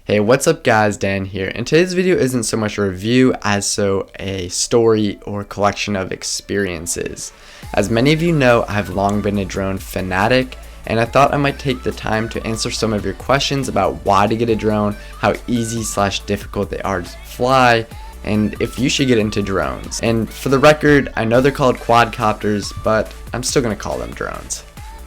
Hey, what's up guys, Dan here, and today's video isn't so much a review as so a story or collection of experiences. As many of you know, I've long been a drone fanatic, and I thought I might take the time to answer some of your questions about why to get a drone, how easy/difficult they are to fly, and if you should get into drones. And for the record, I know they're called quadcopters, but I'm still going to call them drones.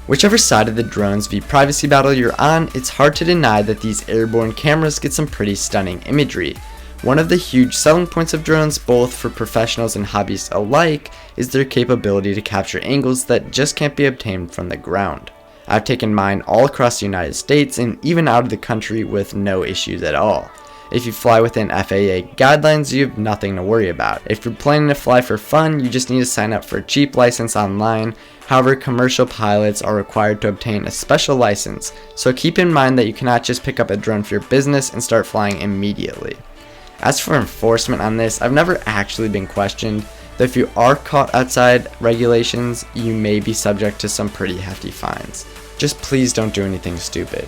Whichever side of the drones v privacy battle you're on, it's hard to deny that these airborne cameras get some pretty stunning imagery. One of the huge selling points of drones, both for professionals and hobbyists alike, is their capability to capture angles that just can't be obtained from the ground. I've taken mine all across the United States and even out of the country with no issues at all. If you fly within FAA guidelines, you have nothing to worry about. If you're planning to fly for fun, you just need to sign up for a cheap license online. However, commercial pilots are required to obtain a special license, so keep in mind that you cannot just pick up a drone for your business and start flying immediately. As for enforcement on this, I've never actually been questioned, though if you are caught outside regulations, you may be subject to some pretty hefty fines. Just please don't do anything stupid.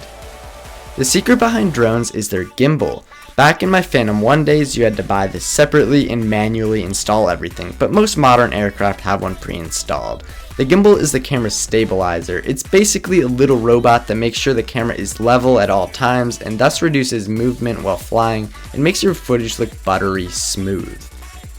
The secret behind drones is their gimbal. Back in my Phantom 1 days, you had to buy this separately and manually install everything, but most modern aircraft have one pre-installed. The gimbal is the camera's stabilizer. It's basically a little robot that makes sure the camera is level at all times and thus reduces movement while flying and makes your footage look buttery smooth.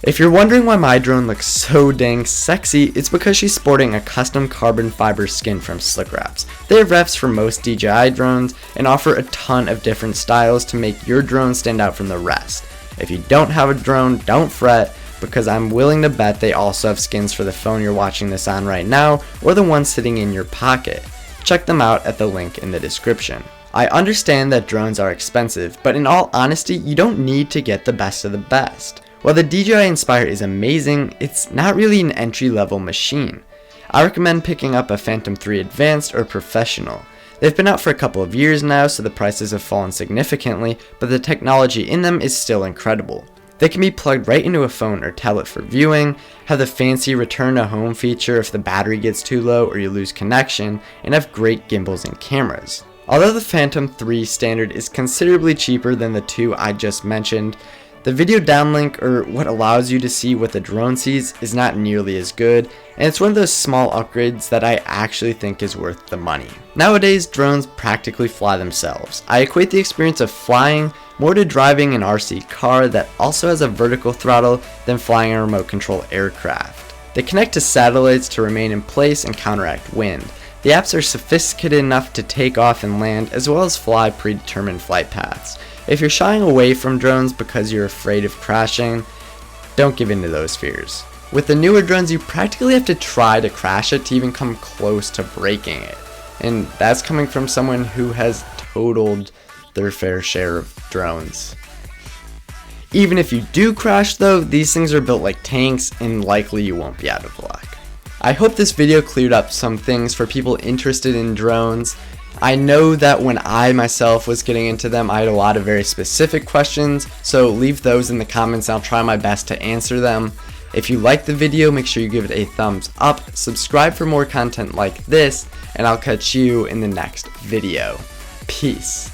If you're wondering why my drone looks so dang sexy, it's because she's sporting a custom carbon fiber skin from Slick Wraps. They have reps for most DJI drones and offer a ton of different styles to make your drone stand out from the rest. If you don't have a drone, don't fret, because I'm willing to bet they also have skins for the phone you're watching this on right now or the one sitting in your pocket. Check them out at the link in the description. I understand that drones are expensive, but in all honesty, you don't need to get the best of the best. While the DJI Inspire is amazing, it's not really an entry-level machine. I recommend picking up a Phantom 3 Advanced or Professional. They've been out for a couple of years now, so the prices have fallen significantly, but the technology in them is still incredible. They can be plugged right into a phone or tablet for viewing, have the fancy return to home feature if the battery gets too low or you lose connection, and have great gimbals and cameras. Although the Phantom 3 standard is considerably cheaper than the two I just mentioned, the video downlink, or what allows you to see what the drone sees, is not nearly as good, and it's one of those small upgrades that I actually think is worth the money. Nowadays, drones practically fly themselves. I equate the experience of flying more to driving an RC car that also has a vertical throttle than flying a remote control aircraft. They connect to satellites to remain in place and counteract wind. The apps are sophisticated enough to take off and land, as well as fly predetermined flight paths. If you're shying away from drones because you're afraid of crashing, don't give in to those fears. With the newer drones, you practically have to try to crash it to even come close to breaking it. And that's coming from someone who has totaled their fair share of drones. Even if you do crash though, these things are built like tanks and likely you won't be out of luck. I hope this video cleared up some things for people interested in drones. I know that when I myself was getting into them, I had a lot of very specific questions, so leave those in the comments and I'll try my best to answer them. If you liked the video, make sure you give it a thumbs up, subscribe for more content like this, and I'll catch you in the next video. Peace.